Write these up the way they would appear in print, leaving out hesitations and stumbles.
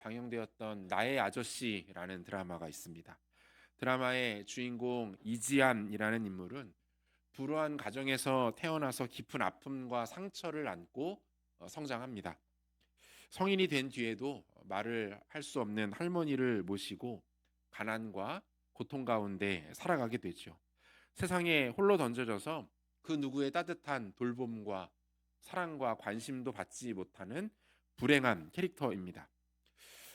방영되었던 나의 아저씨라는 드라마가 있습니다. 드라마의 주인공 이지안이라는 인물은 불우한 가정에서 태어나서 깊은 아픔과 상처를 안고 성장합니다. 성인이 된 뒤에도 말을 할 수 없는 할머니를 모시고 가난과 고통 가운데 살아가게 되죠. 세상에 홀로 던져져서 그 누구의 따뜻한 돌봄과 사랑과 관심도 받지 못하는 불행한 캐릭터입니다.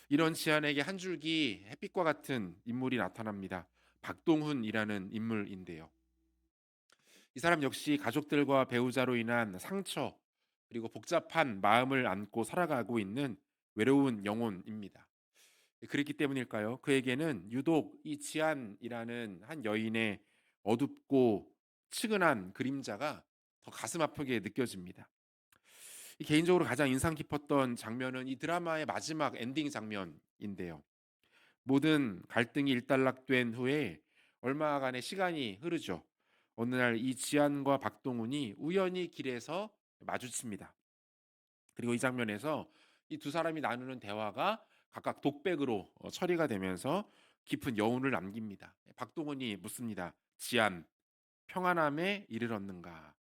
이런 지안에게 한 줄기 햇빛과 같은 인물이 나타납니다. 박동훈이라는 인물인데요. 이 사람 역시 가족들과 배우자로 인한 상처 그리고 복잡한 마음을 안고 살아가고 있는 외로운 영혼입니다. 그렇기 때문일까요? 그에게는 유독 이 지안이라는 한 여인의 어둡고 측은한 그림자가 더 가슴 아프게 느껴집니다. 개인적으로 가장 인상 깊었던 장면은 이 드라마의 마지막 엔딩 장면인데요. 모든 갈등이 일단락된 후에 얼마간의 시간이 흐르죠. 어느 날 이 지안과 박동훈이 우연히 길에서 마주칩니다. 그리고 이 장면에서 이 두 사람이 나누는 대화가 각각 독백으로 처리가 되면서 깊은 여운을 남깁니다. 박동훈이 묻습니다. 지안, 평안함에 이를 얻는가?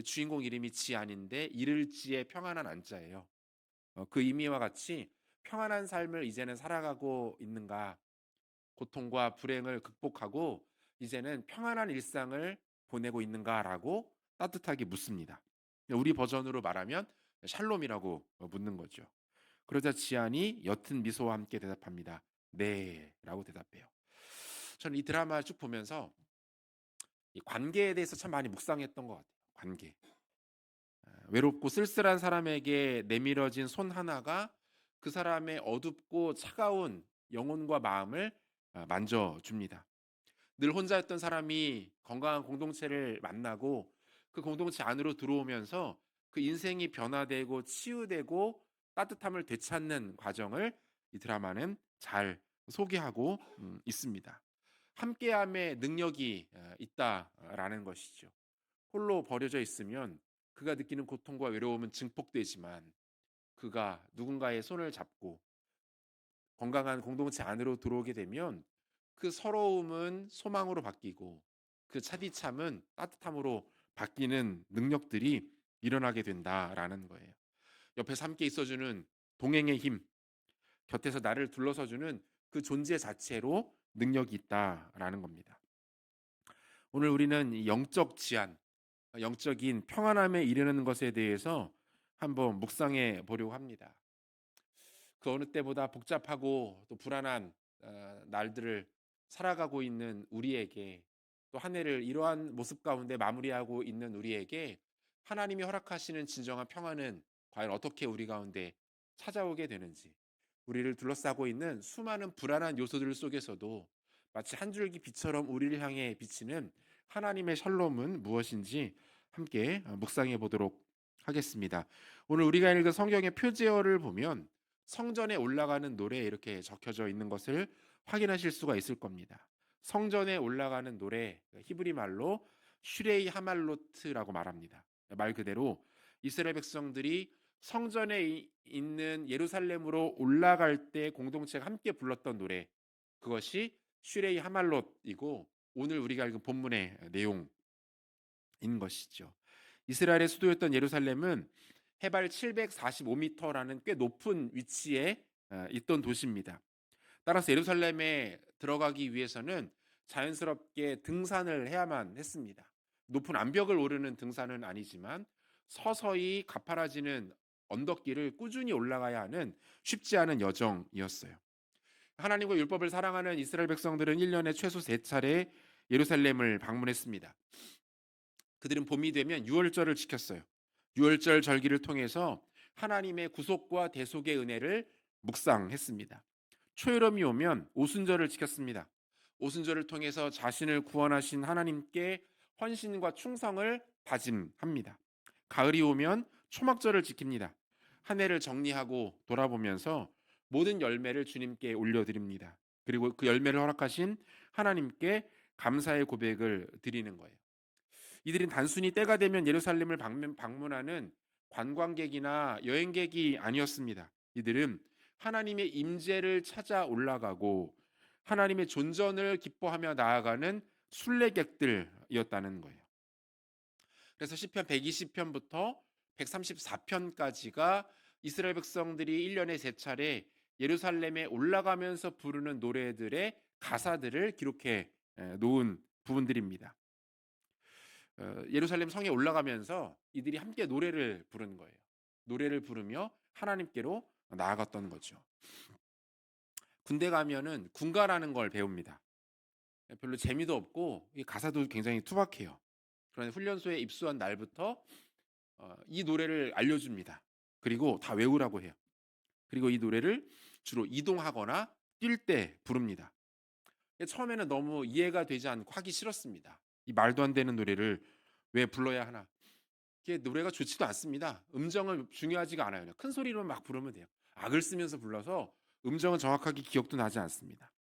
주인공 이름이 지안인데 이를지의 평안한 안자예요. 그 의미와 같이 평안한 삶을 이제는 살아가고 있는가? 고통과 불행을 극복하고 이제는 평안한 일상을 보내고 있는가라고 따뜻하게 묻습니다. 우리 버전으로 말하면 샬롬이라고 묻는 거죠. 그러자 지안이 옅은 미소와 함께 대답합니다. 네라고 대답해요. 저는 이 드라마 쭉 보면서 이 관계에 대해서 참 많이 묵상했던 것 같아요. 관계. 외롭고 쓸쓸한 사람에게 내밀어진 손 하나가 그 사람의 어둡고 차가운 영혼과 마음을 만져줍니다. 늘 혼자였던 사람이 건강한 공동체를 만나고 그 공동체 안으로 들어오면서 그 인생이 변화되고 치유되고 따뜻함을 되찾는 과정을 이 드라마는 잘 소개하고 있습니다. 함께함의 능력이 있다라는 것이죠. 홀로 버려져 있으면 그가 느끼는 고통과 외로움은 증폭되지만 그가 누군가의 손을 잡고 건강한 공동체 안으로 들어오게 되면 그 서러움은 소망으로 바뀌고 그 차디참은 따뜻함으로 바뀌는 능력들이 일어나게 된다라는 거예요. 옆에서 함께 있어주는 동행의 힘, 곁에서 나를 둘러서주는 그 존재 자체로 능력이 있다라는 겁니다. 오늘 우리는 이 영적 지안, 영적인 평안함에 이르는 것에 대해서 한번 묵상해 보려고 합니다. 그 어느 때보다 복잡하고 또 불안한 날들을 살아가고 있는 우리에게 또 한 해를 이러한 모습 가운데 마무리하고 있는 우리에게 하나님이 허락하시는 진정한 평안은 과연 어떻게 우리 가운데 찾아오게 되는지 우리를 둘러싸고 있는 수많은 불안한 요소들 속에서도 마치 한 줄기 빛처럼 우리를 향해 비치는 하나님의 샬롬은 무엇인지 함께 묵상해 보도록 하겠습니다. 오늘 우리가 읽은 성경의 표제어를 보면 성전에 올라가는 노래에 이렇게 적혀져 있는 것을 확인하실 수가 있을 겁니다. 성전에 올라가는 노래, 히브리 말로 슈레이 하말로트라고 말합니다. 말 그대로 이스라엘 백성들이 성전에 있는 예루살렘으로 올라갈 때 공동체가 함께 불렀던 노래, 그것이 슈레이 하말롯이고 오늘 우리가 읽은 본문의 내용인 것이죠. 이스라엘의 수도였던 예루살렘은 해발 745m라는 꽤 높은 위치에 있던 도시입니다. 따라서 예루살렘에 들어가기 위해서는 자연스럽게 등산을 해야만 했습니다. 높은 암벽을 오르는 등산은 아니지만 서서히 가파라지는 언덕길을 꾸준히 올라가야 하는 쉽지 않은 여정이었어요. 하나님과 율법을 사랑하는 이스라엘 백성들은 1년에 최소 3차례 예루살렘을 방문했습니다. 그들은 봄이 되면 유월절을 지켰어요. 유월절 절기를 통해서 하나님의 구속과 대속의 은혜를 묵상했습니다. 초여름이 오면 오순절을 지켰습니다. 오순절을 통해서 자신을 구원하신 하나님께 헌신과 충성을 다짐합니다. 가을이 오면 초막절을 지킵니다. 한 해를 정리하고 돌아보면서 모든 열매를 주님께 올려드립니다. 그리고 그 열매를 허락하신 하나님께 감사의 고백을 드리는 거예요. 이들은 단순히 때가 되면 예루살렘을 방문하는 관광객이나 여행객이 아니었습니다. 이들은 하나님의 임재를 찾아 올라가고 하나님의 존전을 기뻐하며 나아가는 순례객들이었다는 거예요. 그래서 시편 120편부터 134편까지가 이스라엘 백성들이 1년에 세 차례 예루살렘에 올라가면서 부르는 노래들의 가사들을 기록해 놓은 부분들입니다. 예루살렘 성에 올라가면서 이들이 함께 노래를 부르는 거예요. 노래를 부르며 하나님께로 나아갔던 거죠. 군대 가면은 군가라는 걸 배웁니다. 별로 재미도 없고 이 가사도 굉장히 투박해요. 그런데 훈련소에 입소한 날부터 이 노래를 알려줍니다. 그리고 다 외우라고 해요. 그리고 이 노래를 주로 이동하거나 뛸 때 부릅니다. 처음에는 너무 이해가 되지 않고 하기 싫었습니다. 이 말도 안 되는 노래를 왜 불러야 하나? 이게 노래가 좋지도 않습니다. 음정은 중요하지가 않아요. 그냥 큰 소리로 막 부르면 돼요. 악을 쓰면서 불러서 음정은 정확하게 기억도 나지 않습니다.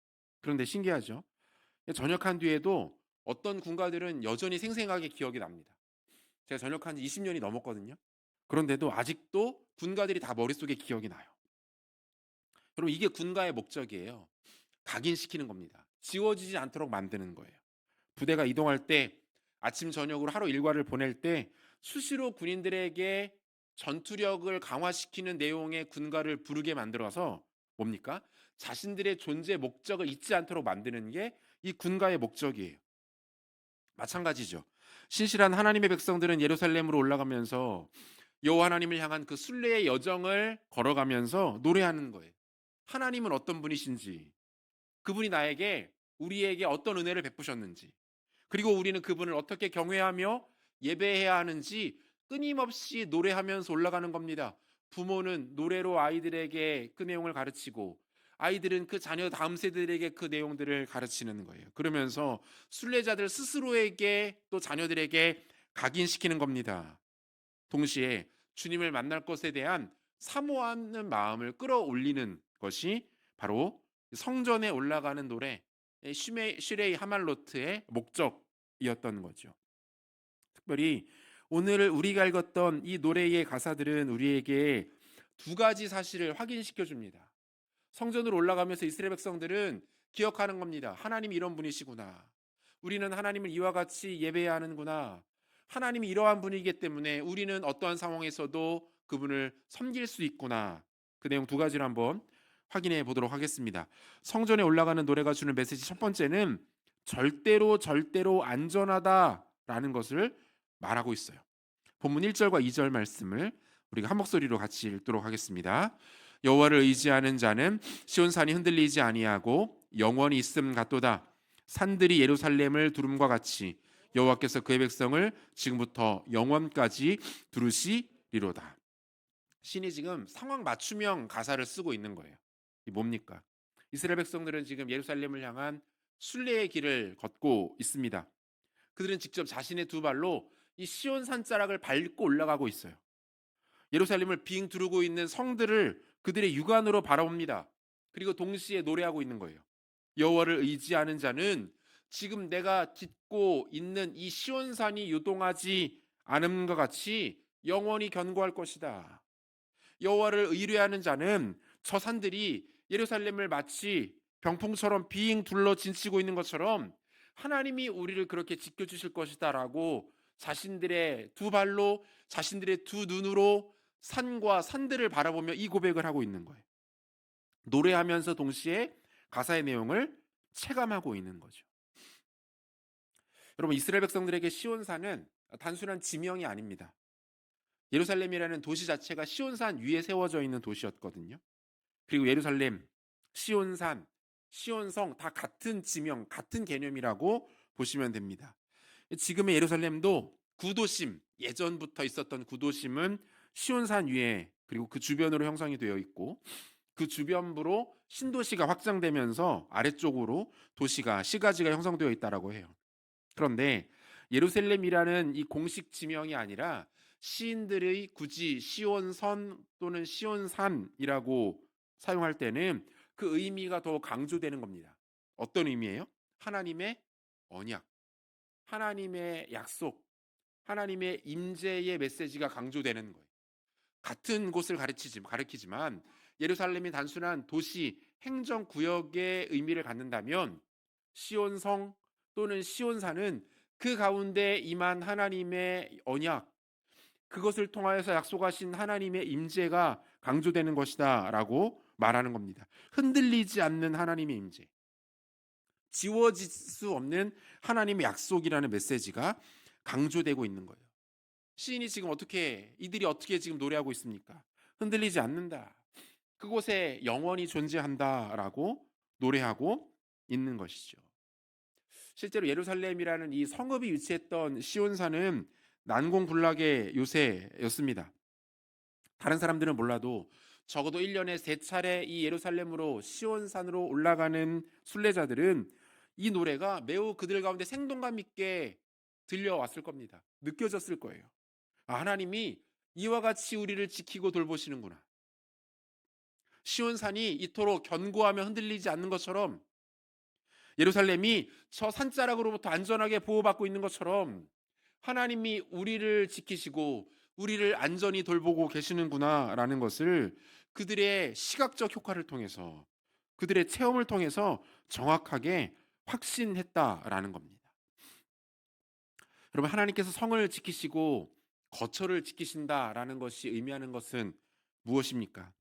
그런데 신기하죠? 전역한 뒤에도 어떤 군가들은 여전히 생생하게 기억이 납니다. 제가 전역한 지 20년이 넘었거든요. 그런데도 아직도 군가들이 다 머릿속에 기억이 나요. 여러분 이게 군가의 목적이에요. 각인시키는 겁니다. 지워지지 않도록 만드는 거예요. 부대가 이동할 때 아침 저녁으로 하루 일과를 보낼 때 수시로 군인들에게 전투력을 강화시키는 내용의 군가를 부르게 만들어서 뭡니까? 자신들의 존재 목적을 잊지 않도록 만드는 게 이 군가의 목적이에요. 마찬가지죠. 신실한 하나님의 백성들은 예루살렘으로 올라가면서 여호와 하나님을 향한 그 순례의 여정을 걸어가면서 노래하는 거예요. 하나님은 어떤 분이신지, 그분이 나에게 우리에게 어떤 은혜를 베푸셨는지, 그리고 우리는 그분을 어떻게 경외하며 예배해야 하는지 끊임없이 노래하면서 올라가는 겁니다. 부모는 노래로 아이들에게 그 내용을 가르치고 아이들은 그 자녀 다음 세대들에게 그 내용들을 가르치는 거예요. 그러면서 순례자들 스스로에게 또 자녀들에게 각인시키는 겁니다. 동시에 주님을 만날 것에 대한 사모하는 마음을 끌어올리는 것이 바로 성전에 올라가는 노래 슈레이 하말로트의 목적이었던 거죠. 특별히 오늘 우리가 읽었던 이 노래의 가사들은 우리에게 두 가지 사실을 확인시켜 줍니다. 성전으로 올라가면서 이스라엘 백성들은 기억하는 겁니다. 하나님이 이런 분이시구나. 우리는 하나님을 이와 같이 예배해야 하는구나. 하나님이 이러한 분이기 때문에 우리는 어떠한 상황에서도 그분을 섬길 수 있구나. 그 내용 두 가지를 한번 확인해 보도록 하겠습니다. 성전에 올라가는 노래가 주는 메시지 첫 번째는 절대로 안전하다라는 것을 말하고 있어요. 본문 1절과 2절 말씀을 우리가 한 목소리로 같이 읽도록 하겠습니다. 여호와를 의지하는 자는 시온산이 흔들리지 아니하고 영원히 있음 같도다. 산들이 예루살렘을 두름과 같이 여호와께서 그의 백성을 지금부터 영원까지 두르시리로다. 신이 지금 상황 맞춤형 가사를 쓰고 있는 거예요. 이 뭡니까? 이스라엘 백성들은 지금 예루살렘을 향한 순례의 길을 걷고 있습니다. 그들은 직접 자신의 두 발로 이 시온 산자락을 밟고 올라가고 있어요. 예루살렘을 빙 두르고 있는 성들을 그들의 육안으로 바라봅니다. 그리고 동시에 노래하고 있는 거예요. 여호와를 의지하는 자는 지금 내가 딛고 있는 이 시온산이 요동하지 않음과 같이 영원히 견고할 것이다. 여호와를 의뢰하는 자는 저 산들이 예루살렘을 마치 병풍처럼 빙 둘러 진치고 있는 것처럼 하나님이 우리를 그렇게 지켜주실 것이다라고 자신들의 두 발로 자신들의 두 눈으로 산과 산들을 바라보며 이 고백을 하고 있는 거예요. 노래하면서 동시에 가사의 내용을 체감하고 있는 거죠. 여러분 이스라엘 백성들에게 시온산은 단순한 지명이 아닙니다. 예루살렘이라는 도시 자체가 시온산 위에 세워져 있는 도시였거든요. 그리고 예루살렘, 시온산, 시온성 다 같은 지명, 같은 개념이라고 보시면 됩니다. 지금의 예루살렘도 구도심, 예전부터 있었던 구도심은 시온산 위에 그리고 그 주변으로 형성이 되어 있고 그 주변부로 신도시가 확장되면서 아래쪽으로 도시가 시가지가 형성되어 있다라고 해요. 그런데 예루살렘이라는 이 공식 지명이 아니라 시인들의 굳이 시온선 또는 시온산이라고 사용할 때는 그 의미가 더 강조되는 겁니다. 어떤 의미예요? 하나님의 언약, 하나님의 약속, 하나님의 임재의 메시지가 강조되는 거예요. 같은 곳을 가리키지만 예루살렘이 단순한 도시 행정구역의 의미를 갖는다면 시온성 또는 시온산은 그 가운데 임한 하나님의 언약, 그것을 통하여서 약속하신 하나님의 임재가 강조되는 것이다라고 말하는 겁니다. 흔들리지 않는 하나님의 임재, 지워질 수 없는 하나님의 약속이라는 메시지가 강조되고 있는 거예요. 시인이 지금 이들이 어떻게 지금 노래하고 있습니까? 흔들리지 않는다. 그곳에 영원히 존재한다라고 노래하고 있는 것이죠. 실제로 예루살렘이라는 이 성읍이 위치했던 시온산은 난공불락의 요새였습니다. 다른 사람들은 몰라도 적어도 1년에 3차례 이 예루살렘으로 시온산으로 올라가는 순례자들은 이 노래가 매우 그들 가운데 생동감 있게 들려왔을 겁니다. 느껴졌을 거예요. 하나님이 이와 같이 우리를 지키고 돌보시는구나. 시온산이 이토록 견고하며 흔들리지 않는 것처럼, 예루살렘이 저 산자락으로부터 안전하게 보호받고 있는 것처럼 하나님이 우리를 지키시고 우리를 안전히 돌보고 계시는구나라는 것을 그들의 시각적 효과를 통해서, 그들의 체험을 통해서 정확하게 확신했다라는 겁니다. 여러분, 하나님께서 성을 지키시고 거처를 지키신다라는 것이 의미하는 것은 무엇입니까?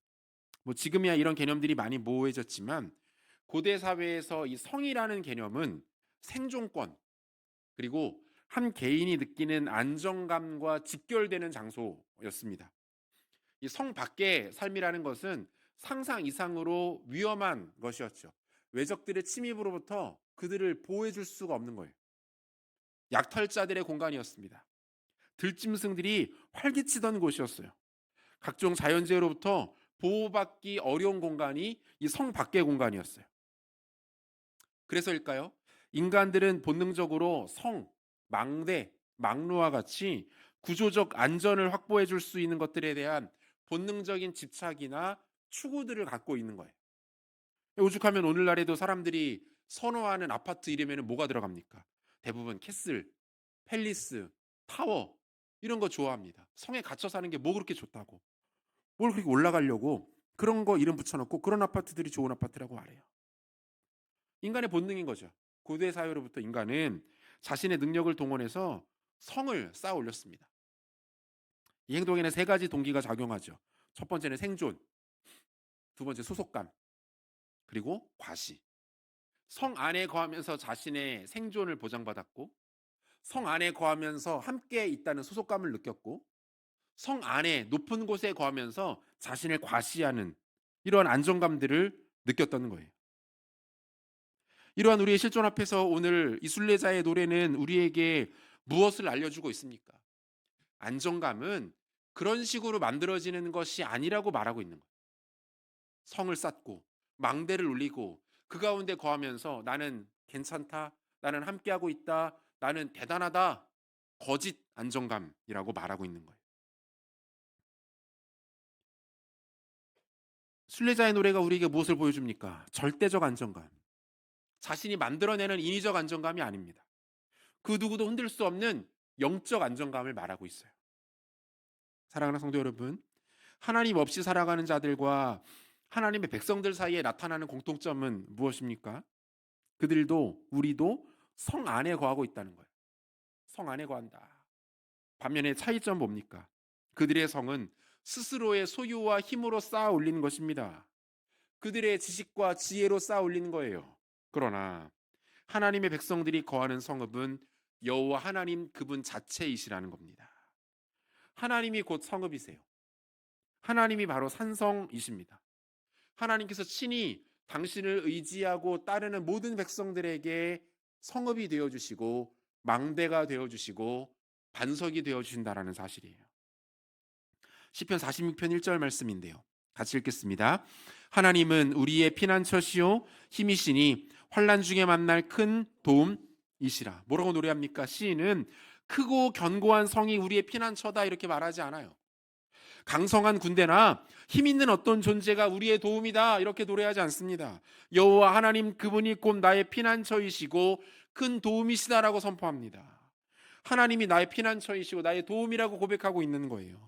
지금이야 이런 개념들이 많이 모호해졌지만 고대 사회에서 이 성이라는 개념은 생존권, 그리고 한 개인이 느끼는 안정감과 직결되는 장소였습니다. 이 성 밖의 삶이라는 것은 상상 이상으로 위험한 것이었죠. 외적들의 침입으로부터 그들을 보호해 줄 수가 없는 거예요. 약탈자들의 공간이었습니다. 들짐승들이 활개치던 곳이었어요. 각종 자연재해로부터 보호받기 어려운 공간이 이 성 밖의 공간이었어요. 그래서일까요? 인간들은 본능적으로 성, 망대, 망루와 같이 구조적 안전을 확보해 줄 수 있는 것들에 대한 본능적인 집착이나 추구들을 갖고 있는 거예요. 오죽하면 오늘날에도 사람들이 선호하는 아파트 이름에는 뭐가 들어갑니까? 대부분 캐슬, 팰리스, 타워 이런 거 좋아합니다. 성에 갇혀 사는 게 뭐 그렇게 좋다고. 뭘 그렇게 올라가려고 그런 거 이름 붙여놓고 그런 아파트들이 좋은 아파트라고 말해요. 인간의 본능인 거죠. 고대 사회로부터 인간은 자신의 능력을 동원해서 성을 쌓아 올렸습니다. 이 행동에는 3가지 동기가 작용하죠. 첫 번째는 생존, 두 번째 소속감, 그리고 과시. 성 안에 거하면서 자신의 생존을 보장받았고, 성 안에 거하면서 함께 있다는 소속감을 느꼈고, 성 안에 높은 곳에 거하면서 자신을 과시하는 이러한 안정감들을 느꼈다는 거예요. 이러한 우리의 실존 앞에서 오늘 이 순례자의 노래는 우리에게 무엇을 알려주고 있습니까? 안정감은 그런 식으로 만들어지는 것이 아니라고 말하고 있는 거예요. 성을 쌓고 망대를 울리고 그 가운데 거하면서 나는 괜찮다, 나는 함께하고 있다, 나는 대단하다, 거짓 안정감이라고 말하고 있는 거예요. 순례자의 노래가 우리에게 무엇을 보여줍니까? 절대적 안정감. 자신이 만들어내는 인위적 안정감이 아닙니다. 그 누구도 흔들 수 없는 영적 안정감을 말하고 있어요. 사랑하는 성도 여러분, 하나님 없이 살아가는 자들과 하나님의 백성들 사이에 나타나는 공통점은 무엇입니까? 그들도 우리도 성 안에 거하고 있다는 거예요. 성 안에 거한다. 반면에 차이점 뭡니까? 그들의 성은 스스로의 소유와 힘으로 쌓아 올리는 것입니다. 그들의 지식과 지혜로 쌓아 올리는 거예요. 그러나 하나님의 백성들이 거하는 성읍은 여호와 하나님 그분 자체이시라는 겁니다. 하나님이 곧 성읍이세요. 하나님이 바로 산성이십니다. 하나님께서 친히 당신을 의지하고 따르는 모든 백성들에게 성읍이 되어주시고 망대가 되어주시고 반석이 되어주신다라는 사실이에요. 시편 46편 1절 말씀인데요, 같이 읽겠습니다. 하나님은 우리의 피난처시요 힘이시니 환난 중에 만날 큰 도움이시라. 뭐라고 노래합니까? 시인은 크고 견고한 성이 우리의 피난처다 이렇게 말하지 않아요. 강성한 군대나 힘 있는 어떤 존재가 우리의 도움이다 이렇게 노래하지 않습니다. 여호와 하나님 그분이 곧 나의 피난처이시고 큰 도움이시다라고 선포합니다. 하나님이 나의 피난처이시고 나의 도움이라고 고백하고 있는 거예요.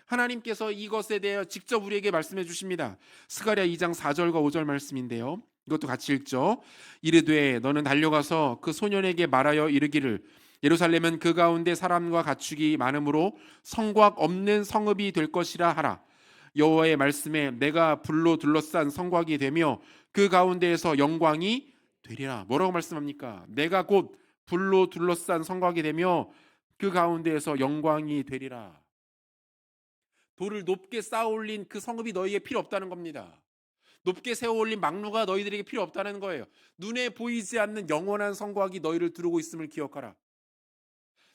하나님께서 이것에 대해 직접 우리에게 말씀해 주십니다. 스가랴 2장 4절과 5절 말씀인데요. 이것도 같이 읽죠. 이르되 너는 달려가서 그 소년에게 말하여 이르기를 예루살렘은 그 가운데 사람과 가축이 많으므로 성곽 없는 성읍이 될 것이라 하라. 여호와의 말씀에 내가 불로 둘러싼 성곽이 되며 그 가운데에서 영광이 되리라. 뭐라고 말씀합니까? 내가 곧 불로 둘러싼 성곽이 되며 그 가운데에서 영광이 되리라. 돌을 높게 쌓아 올린 그 성읍이 너희에게 필요 없다는 겁니다. 높게 세워 올린 막루가 너희들에게 필요 없다는 거예요. 눈에 보이지 않는 영원한 성곽이 너희를 두르고 있음을 기억하라.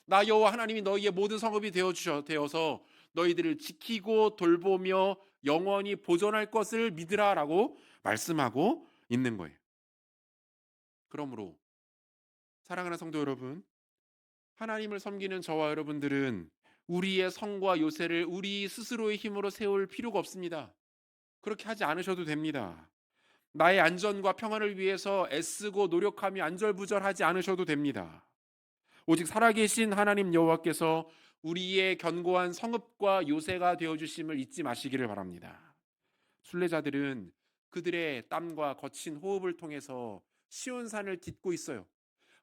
나 여호와 하나님이 너희의 모든 성읍이 되어서 너희들을 지키고 돌보며 영원히 보존할 것을 믿으라라고 말씀하고 있는 거예요. 그러므로 사랑하는 성도 여러분, 하나님을 섬기는 저와 여러분들은 우리의 성과 요새를 우리 스스로의 힘으로 세울 필요가 없습니다. 그렇게 하지 않으셔도 됩니다. 나의 안전과 평안을 위해서 애쓰고 노력하며 안절부절하지 않으셔도 됩니다. 오직 살아계신 하나님 여호와께서 우리의 견고한 성읍과 요새가 되어주심을 잊지 마시기를 바랍니다. 순례자들은 그들의 땀과 거친 호흡을 통해서 시온산을 딛고 있어요.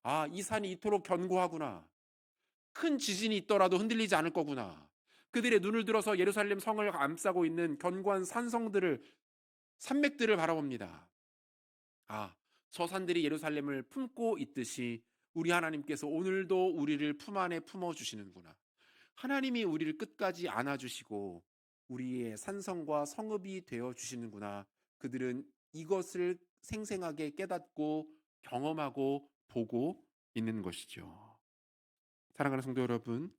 아, 이 산이 이토록 견고하구나. 큰 지진이 있더라도 흔들리지 않을 거구나. 그들의 눈을 들어서 예루살렘 성을 감싸고 있는 견고한 산맥들을 바라봅니다. 아, 저 산들이 예루살렘을 품고 있듯이 우리 하나님께서 오늘도 우리를 품 안에 품어주시는구나. 하나님이 우리를 끝까지 안아주시고 우리의 산성과 성읍이 되어주시는구나. 그들은 이것을 생생하게 깨닫고 경험하고 보고 있는 것이죠. 사랑하는 성도 여러분,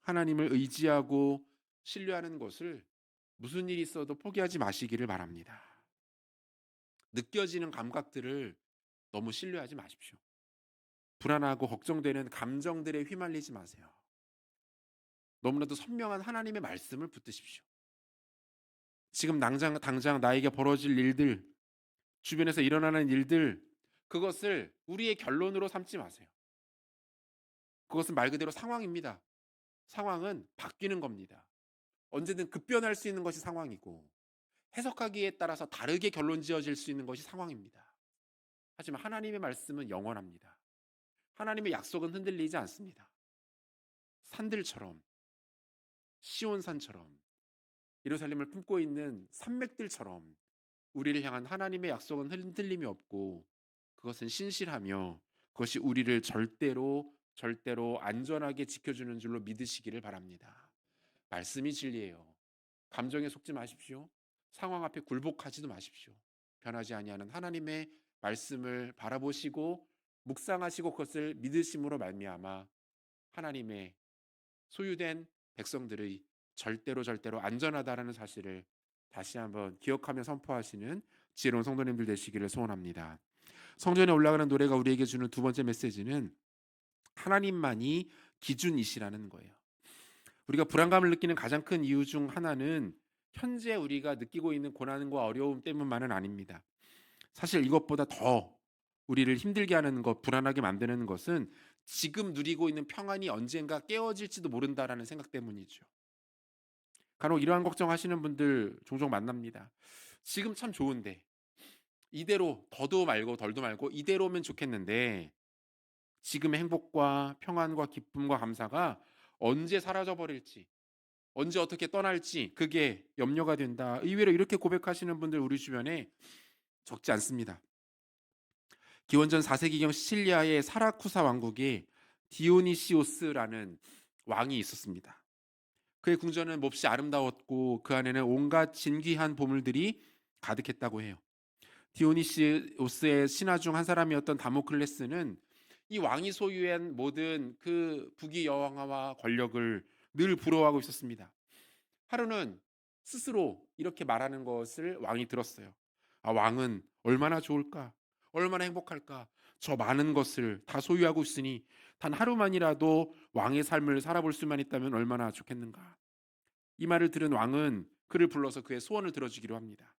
하나님을 의지하고 신뢰하는 것을 무슨 일이 있어도 포기하지 마시기를 바랍니다. 느껴지는 감각들을 너무 신뢰하지 마십시오. 불안하고 걱정되는 감정들에 휘말리지 마세요. 너무나도 선명한 하나님의 말씀을 붙드십시오. 지금 당장 나에게 벌어질 일들, 주변에서 일어나는 일들, 그것을 우리의 결론으로 삼지 마세요. 그것은 말 그대로 상황입니다. 상황은 바뀌는 겁니다. 언제든 급변할 수 있는 것이 상황이고 해석하기에 따라서 다르게 결론 지어질 수 있는 것이 상황입니다. 하지만 하나님의 말씀은 영원합니다. 하나님의 약속은 흔들리지 않습니다. 산들처럼, 시온산처럼, 예루살렘을 품고 있는 산맥들처럼 우리를 향한 하나님의 약속은 흔들림이 없고 그것은 신실하며 그것이 우리를 절대로 안전하게 지켜주는 줄로 믿으시기를 바랍니다. 말씀이 진리예요. 감정에 속지 마십시오. 상황 앞에 굴복하지도 마십시오. 변하지 아니하는 하나님의 말씀을 바라보시고 묵상하시고 그것을 믿으심으로 말미암아 하나님의 소유된 백성들의 절대로 안전하다라는 사실을 다시 한번 기억하며 선포하시는 지혜로운 성도님들 되시기를 소원합니다. 성전에 올라가는 노래가 우리에게 주는 두 번째 메시지는 하나님만이 기준이시라는 거예요. 우리가 불안감을 느끼는 가장 큰 이유 중 하나는 현재 우리가 느끼고 있는 고난과 어려움 때문만은 아닙니다. 사실 이것보다 더 우리를 힘들게 하는 것, 불안하게 만드는 것은 지금 누리고 있는 평안이 언젠가 깨어질지도 모른다라는 생각 때문이죠. 간혹 이러한 걱정하시는 분들 종종 만납니다. 지금 참 좋은데 이대로 더도 말고 덜도 말고 이대로면 좋겠는데 지금의 행복과 평안과 기쁨과 감사가 언제 사라져 버릴지, 언제 어떻게 떠날지 그게 염려가 된다. 의외로 이렇게 고백하시는 분들 우리 주변에 적지 않습니다. 기원전 4세기경 시칠리아의 사라쿠사 왕국에 디오니시오스라는 왕이 있었습니다. 그의 궁전은 몹시 아름다웠고 그 안에는 온갖 진귀한 보물들이 가득했다고 해요. 디오니시오스의 신하 중 한 사람이었던 다모클레스는 이 왕이 소유한 모든 그 부귀 영화와 권력을 늘 부러워하고 있었습니다. 하루는 스스로 이렇게 말하는 것을 왕이 들었어요. 아, 왕은 얼마나 좋을까? 얼마나 행복할까? 저 많은 것을 다 소유하고 있으니 단 하루만이라도 왕의 삶을 살아볼 수만 있다면 얼마나 좋겠는가? 이 말을 들은 왕은 그를 불러서 그의 소원을 들어주기로 합니다.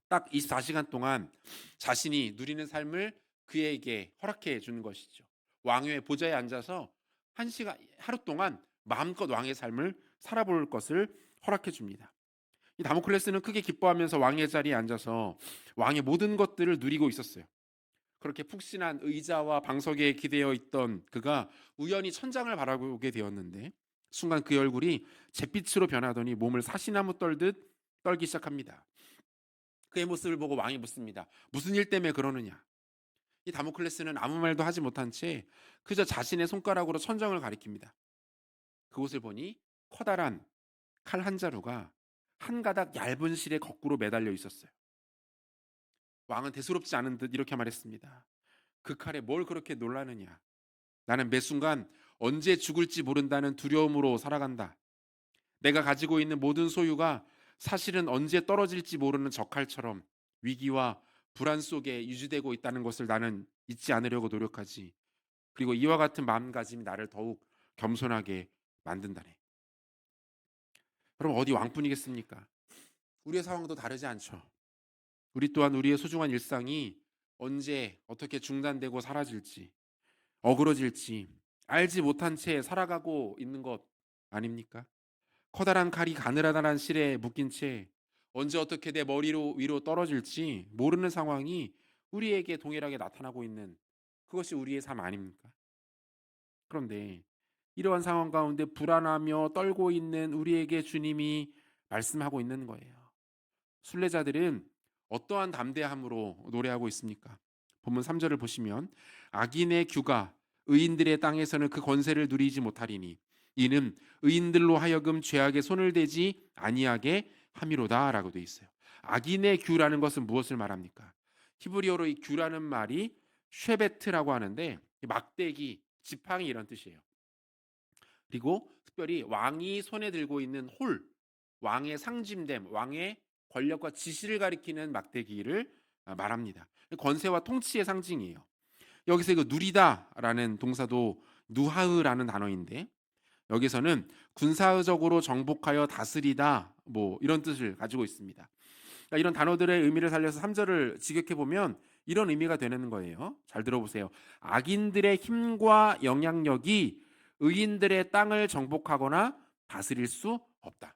딱 24시간 동안 자신이 누리는 삶을 그에게 허락해 주는 것이죠. 왕의 보좌에 앉아서 하루 동안 마음껏 왕의 삶을 살아볼 것을 허락해 줍니다. 이 다모클레스는 크게 기뻐하면서 왕의 자리에 앉아서 왕의 모든 것들을 누리고 있었어요. 그렇게 푹신한 의자와 방석에 기대어 있던 그가 우연히 천장을 바라보게 되었는데 순간 그의 얼굴이 잿빛으로 변하더니 몸을 사시나무 떨듯 떨기 시작합니다. 그의 모습을 보고 왕이 묻습니다. 무슨 일 때문에 그러느냐? 이 다모클레스는 아무 말도 하지 못한 채 그저 자신의 손가락으로 천장을 가리킵니다. 그곳을 보니 커다란 칼 한 자루가 한 가닥 얇은 실에 거꾸로 매달려 있었어요. 왕은 대수롭지 않은 듯 이렇게 말했습니다. 그 칼에 뭘 그렇게 놀라느냐? 나는 매 순간 언제 죽을지 모른다는 두려움으로 살아간다. 내가 가지고 있는 모든 소유가 사실은 언제 떨어질지 모르는 적칼처럼 위기와 불안 속에 유지되고 있다는 것을 나는 잊지 않으려고 노력하지. 그리고 이와 같은 마음가짐이 나를 더욱 겸손하게 만든다네. 그럼 어디 왕뿐이겠습니까? 우리의 상황도 다르지 않죠. 우리 또한 우리의 소중한 일상이 언제 어떻게 중단되고 사라질지, 어그러질지 알지 못한 채 살아가고 있는 것 아닙니까? 커다란 칼이 가느다란 실에 묶인 채 언제 어떻게 내 머리로 위로 떨어질지 모르는 상황이 우리에게 동일하게 나타나고 있는 그것이 우리의 삶 아닙니까? 그런데 이러한 상황 가운데 불안하며 떨고 있는 우리에게 주님이 말씀하고 있는 거예요. 순례자들은 어떠한 담대함으로 노래하고 있습니까? 본문 3절을 보시면 악인의 규가 의인들의 땅에서는 그 권세를 누리지 못하리니 이는 의인들로 하여금 죄악에 손을 대지 아니하게 함이로다라고 되어 있어요. 악인의 규라는 것은 무엇을 말합니까? 히브리어로 이 규라는 말이 쉐베트라고 하는데 막대기, 지팡이 이런 뜻이에요. 그리고 특별히 왕이 손에 들고 있는 홀, 왕의 상징됨, 왕의 권력과 지시를 가리키는 막대기를 말합니다. 권세와 통치의 상징이에요. 여기서 이거 누리다라는 동사도 누하으라는 단어인데 여기서는 군사적으로 정복하여 다스리다 뭐 이런 뜻을 가지고 있습니다. 그러니까 이런 단어들의 의미를 살려서 3절을 직역해 보면 이런 의미가 되는 거예요. 잘 들어보세요. 악인들의 힘과 영향력이 의인들의 땅을 정복하거나 다스릴 수 없다.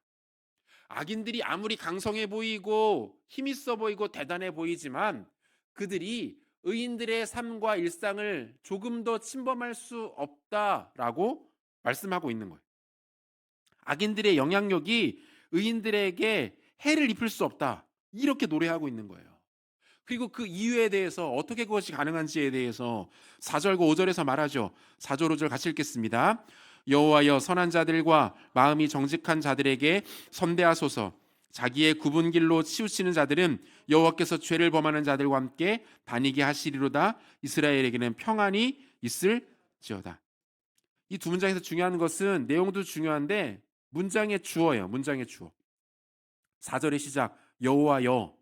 악인들이 아무리 강성해 보이고 힘 있어 보이고 대단해 보이지만 그들이 의인들의 삶과 일상을 조금 더 침범할 수 없다라고 말씀하고 있는 거예요. 악인들의 영향력이 의인들에게 해를 입힐 수 없다. 이렇게 노래하고 있는 거예요. 그리고 그 이유에 대해서 어떻게 그것이 가능한지에 대해서 4절과 5절에서 말하죠. 4절 5절 같이 읽겠습니다. 여호와여 선한 자들과 마음이 정직한 자들에게 선대하소서. 자기의 굽은 길로 치우치는 자들은 여호와께서 죄를 범하는 자들과 함께 다니게 하시리로다. 이스라엘에게는 평안이 있을지어다. 이 두 문장에서 중요한 것은 내용도 중요한데 문장의 주어예요. 문장의 주어. 4절의 시작 여호와여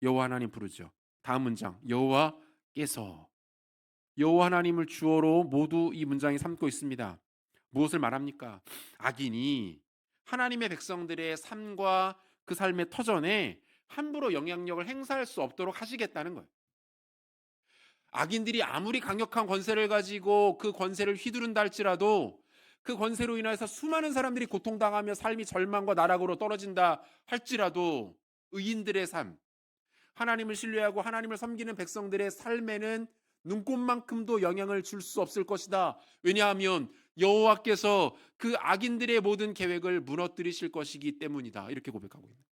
여호와 하나님 부르죠. 다음 문장 여호와께서 여호와 하나님을 주어로 모두 이 문장이 삼고 있습니다. 무엇을 말합니까? 악인이 하나님의 백성들의 삶과 그 삶의 터전에 함부로 영향력을 행사할 수 없도록 하시겠다는 거예요. 악인들이 아무리 강력한 권세를 가지고 그 권세를 휘두른다 할지라도 그 권세로 인해서 수많은 사람들이 고통당하며 삶이 절망과 나락으로 떨어진다 할지라도 의인들의 삶, 하나님을 신뢰하고 하나님을 섬기는 백성들의 삶에는 눈꼽만큼도 영향을 줄 수 없을 것이다. 왜냐하면 여호와께서 그 악인들의 모든 계획을 무너뜨리실 것이기 때문이다. 이렇게 고백하고 있는.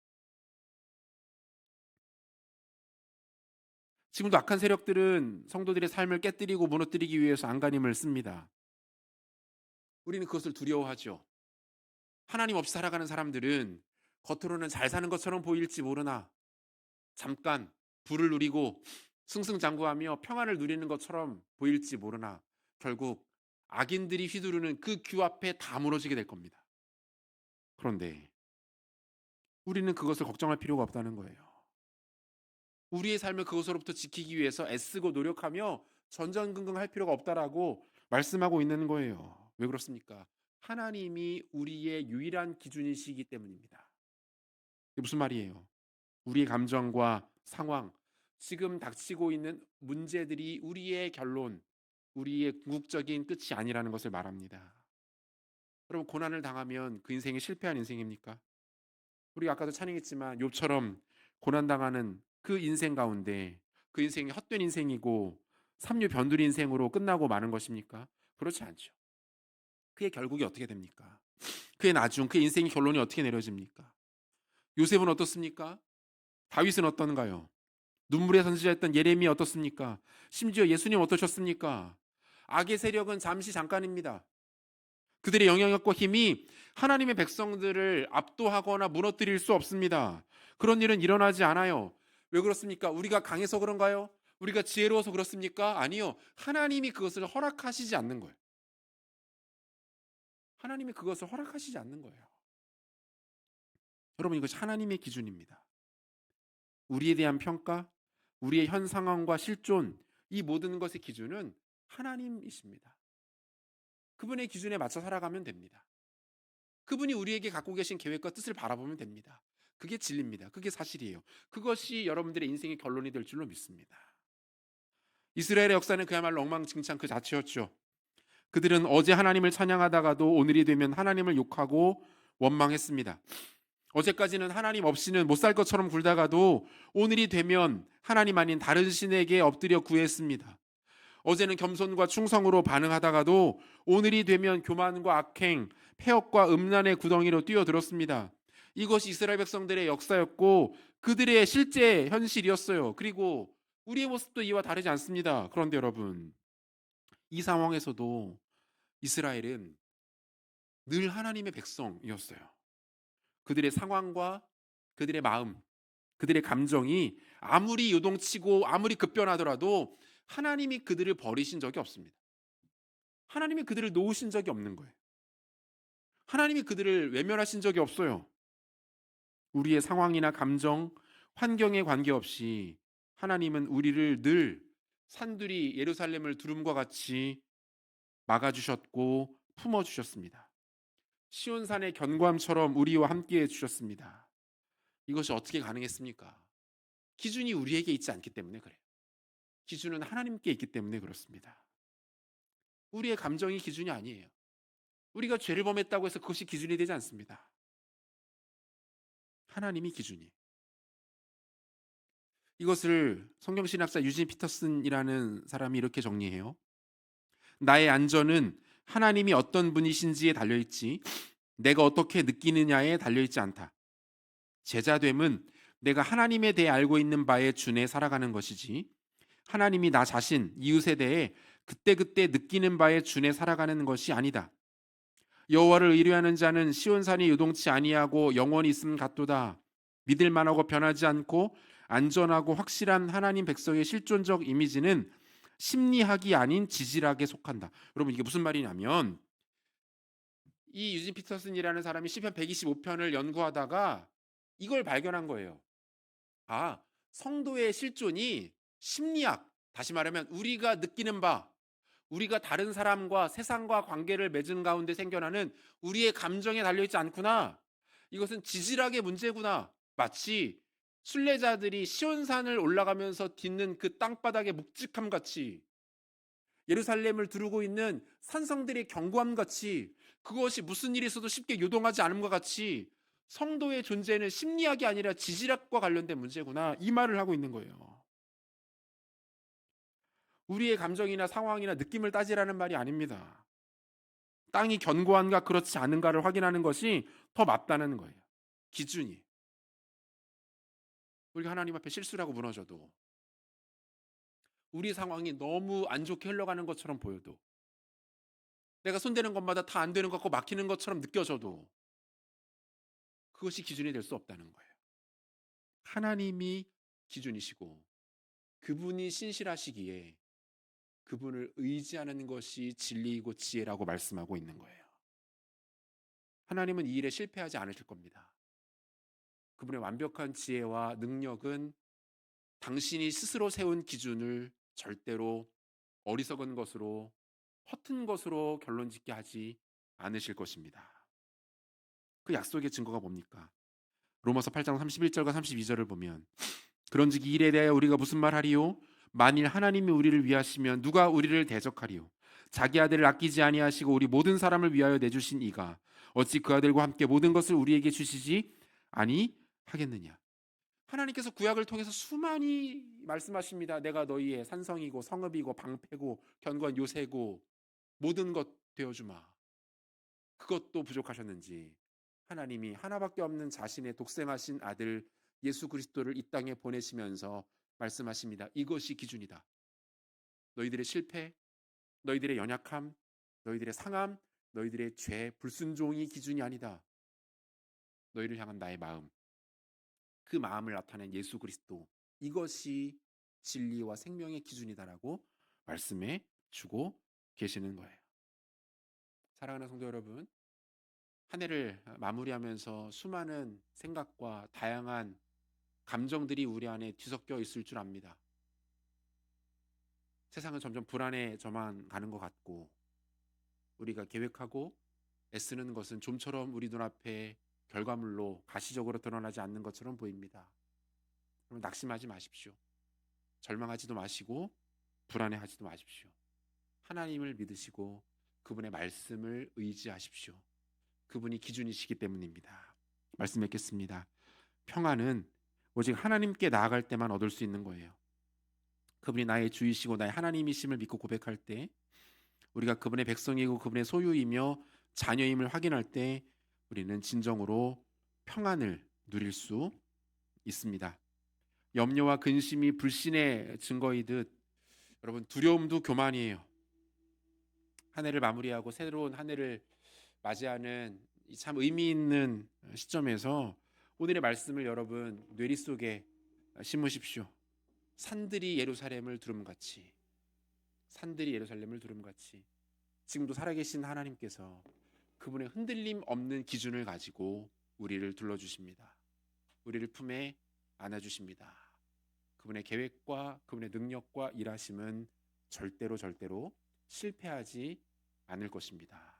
지금도 악한 세력들은 성도들의 삶을 깨뜨리고 무너뜨리기 위해서 안간힘을 씁니다. 우리는 그것을 두려워하죠. 하나님 없이 살아가는 사람들은 겉으로는 잘 사는 것처럼 보일지 모르나 잠깐 부를 누리고 승승장구하며 평안을 누리는 것처럼 보일지 모르나 결국 악인들이 휘두르는 그 규 앞에 다 무너지게 될 겁니다. 그런데 우리는 그것을 걱정할 필요가 없다는 거예요. 우리의 삶을 그것으로부터 지키기 위해서 애쓰고 노력하며 전전긍긍할 필요가 없다라고 말씀하고 있는 거예요. 왜 그렇습니까? 하나님이 우리의 유일한 기준이시기 때문입니다. 이게 무슨 말이에요? 우리의 감정과 상황, 지금 닥치고 있는 문제들이 우리의 결론, 우리의 궁극적인 끝이 아니라는 것을 말합니다. 그럼 고난을 당하면 그 인생이 실패한 인생입니까? 우리가 아까도 찬양했지만 욥처럼 고난당하는 그 인생 가운데 그 인생이 헛된 인생이고 삼류 변두리 인생으로 끝나고 마는 것입니까? 그렇지 않죠. 그의 결국이 어떻게 됩니까? 그의 나중, 그의 인생의 결론이 어떻게 내려집니까? 요셉은 어떻습니까? 다윗은 어떤가요? 눈물의 선지자였던 예레미야 어떻습니까? 심지어 예수님 어떠셨습니까? 악의 세력은 잠시 잠깐입니다. 그들의 영향력과 힘이 하나님의 백성들을 압도하거나 무너뜨릴 수 없습니다. 그런 일은 일어나지 않아요. 왜 그렇습니까? 우리가 강해서 그런가요? 우리가 지혜로워서 그렇습니까? 아니요. 하나님이 그것을 허락하시지 않는 거예요. 하나님이 그것을 허락하시지 않는 거예요. 여러분, 이것이 하나님의 기준입니다. 우리에 대한 평가, 우리의 현 상황과 실존, 이 모든 것의 기준은 하나님이십니다. 그분의 기준에 맞춰 살아가면 됩니다. 그분이 우리에게 갖고 계신 계획과 뜻을 바라보면 됩니다. 그게 진리입니다. 그게 사실이에요. 그것이 여러분들의 인생의 결론이 될 줄로 믿습니다. 이스라엘의 역사는 그야말로 엉망진창 그 자체였죠. 그들은 어제 하나님을 찬양하다가도 오늘이 되면 하나님을 욕하고 원망했습니다. 어제까지는 하나님 없이는 못 살 것처럼 굴다가도 오늘이 되면 하나님 아닌 다른 신에게 엎드려 구했습니다. 어제는 겸손과 충성으로 반응하다가도 오늘이 되면 교만과 악행, 폐역과 음란의 구덩이로 뛰어들었습니다. 이것이 이스라엘 백성들의 역사였고 그들의 실제 현실이었어요. 그리고 우리의 모습도 이와 다르지 않습니다. 그런데 여러분, 이 상황에서도 이스라엘은 늘 하나님의 백성이었어요. 그들의 상황과 그들의 마음, 그들의 감정이 아무리 요동치고 아무리 급변하더라도 하나님이 그들을 버리신 적이 없습니다. 하나님이 그들을 놓으신 적이 없는 거예요. 하나님이 그들을 외면하신 적이 없어요. 우리의 상황이나 감정, 환경에 관계없이 하나님은 우리를 늘 산들이 예루살렘을 두름과 같이 막아주셨고 품어주셨습니다. 시온산의 견고함처럼 우리와 함께해 주셨습니다. 이것이 어떻게 가능했습니까? 기준이 우리에게 있지 않기 때문에 그래요. 기준은 하나님께 있기 때문에 그렇습니다. 우리의 감정이 기준이 아니에요. 우리가 죄를 범했다고 해서 그것이 기준이 되지 않습니다. 하나님이 기준이. 이것을 성경신학자 유진 피터슨이라는 사람이 이렇게 정리해요. 나의 안전은 하나님이 어떤 분이신지에 달려있지 내가 어떻게 느끼느냐에 달려있지 않다. 제자됨은 내가 하나님에 대해 알고 있는 바에 준해 살아가는 것이지 하나님이 나 자신, 이웃에 대해 그때그때 느끼는 바에 준해 살아가는 것이 아니다. 여호와를 의뢰하는 자는 시온산이 요동치 아니하고 영원히 있음 같도다. 믿을 만하고 변하지 않고 안전하고 확실한 하나님 백성의 실존적 이미지는 심리학이 아닌 지질학에 속한다. 여러분, 이게 무슨 말이냐면 이 유진 피터슨이라는 사람이 시편 125편을 연구하다가 이걸 발견한 거예요. 아, 성도의 실존이 심리학, 다시 말하면 우리가 느끼는 바, 우리가 다른 사람과 세상과 관계를 맺은 가운데 생겨나는 우리의 감정에 달려있지 않구나. 이것은 지질학의 문제구나. 마치 순례자들이 시온산을 올라가면서 딛는 그 땅바닥의 묵직함 같이, 예루살렘을 두르고 있는 산성들의 견고함 같이, 그것이 무슨 일이 있어도 쉽게 요동하지 않음과 같이 성도의 존재는 심리학이 아니라 지질학과 관련된 문제구나, 이 말을 하고 있는 거예요. 우리의 감정이나 상황이나 느낌을 따지라는 말이 아닙니다. 땅이 견고한가 그렇지 않은가를 확인하는 것이 더 맞다는 거예요. 기준이. 우리가 하나님 앞에 실수라고 무너져도, 우리 상황이 너무 안 좋게 흘러가는 것처럼 보여도, 내가 손대는 것마다 다 안 되는 것 같고 막히는 것처럼 느껴져도 그것이 기준이 될 수 없다는 거예요. 하나님이 기준이시고 그분이 신실하시기에 그분을 의지하는 것이 진리이고 지혜라고 말씀하고 있는 거예요. 하나님은 이 일에 실패하지 않으실 겁니다. 그분의 완벽한 지혜와 능력은 당신이 스스로 세운 기준을 절대로 어리석은 것으로, 허튼 것으로 결론짓게 하지 않으실 것입니다. 그 약속의 증거가 뭡니까? 로마서 8장 31절과 32절을 보면 그런즉 이 일에 대하여 우리가 무슨 말하리요? 만일 하나님이 우리를 위하시면 누가 우리를 대적하리요? 자기 아들을 아끼지 아니하시고 우리 모든 사람을 위하여 내주신 이가 어찌 그 아들과 함께 모든 것을 우리에게 주시지 아니하겠느냐. 하나님께서 구약을 통해서 수많이 말씀하십니다. 내가 너희의 산성이고 성읍이고 방패고 견고한 요새고 모든 것 되어주마. 그것도 부족하셨는지 하나님이 하나밖에 없는 자신의 독생하신 아들 예수 그리스도를 이 땅에 보내시면서 말씀하십니다. 이것이 기준이다. 너희들의 실패, 너희들의 연약함, 너희들의 상함, 너희들의 죄, 불순종이 기준이 아니다. 너희를 향한 나의 마음, 그 마음을 나타낸 예수 그리스도, 이것이 진리와 생명의 기준이다라고 말씀해 주고 계시는 거예요. 사랑하는 성도 여러분, 한 해를 마무리하면서 수많은 생각과 다양한 감정들이 우리 안에 뒤섞여 있을 줄 압니다. 세상은 점점 불안해져만 가는 것 같고, 우리가 계획하고 애쓰는 것은 좀처럼 우리 눈앞에 결과물로 가시적으로 드러나지 않는 것처럼 보입니다. 그럼 낙심하지 마십시오. 절망하지도 마시고 불안해하지도 마십시오. 하나님을 믿으시고 그분의 말씀을 의지하십시오. 그분이 기준이시기 때문입니다. 말씀 맺겠습니다. 평안은 오직 하나님께 나아갈 때만 얻을 수 있는 거예요. 그분이 나의 주이시고 나의 하나님이심을 믿고 고백할 때, 우리가 그분의 백성이고 그분의 소유이며 자녀임을 확인할 때 우리는 진정으로 평안을 누릴 수 있습니다. 염려와 근심이 불신의 증거이듯 여러분, 두려움도 교만이에요. 한 해를 마무리하고 새로운 한 해를 맞이하는 참 의미 있는 시점에서 오늘의 말씀을 여러분 뇌리 속에 심으십시오. 산들이 예루살렘을 두름같이, 산들이 예루살렘을 두름같이 지금도 살아계신 하나님께서 그분의 흔들림 없는 기준을 가지고 우리를 둘러주십니다. 우리를 품에 안아주십니다. 그분의 계획과 그분의 능력과 일하심은 절대로 실패하지 않을 것입니다.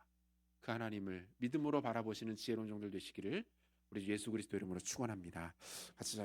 그 하나님을 믿음으로 바라보시는 지혜로운 종들 되시기를 우리 예수 그리스도 이름으로 축원합니다. 같이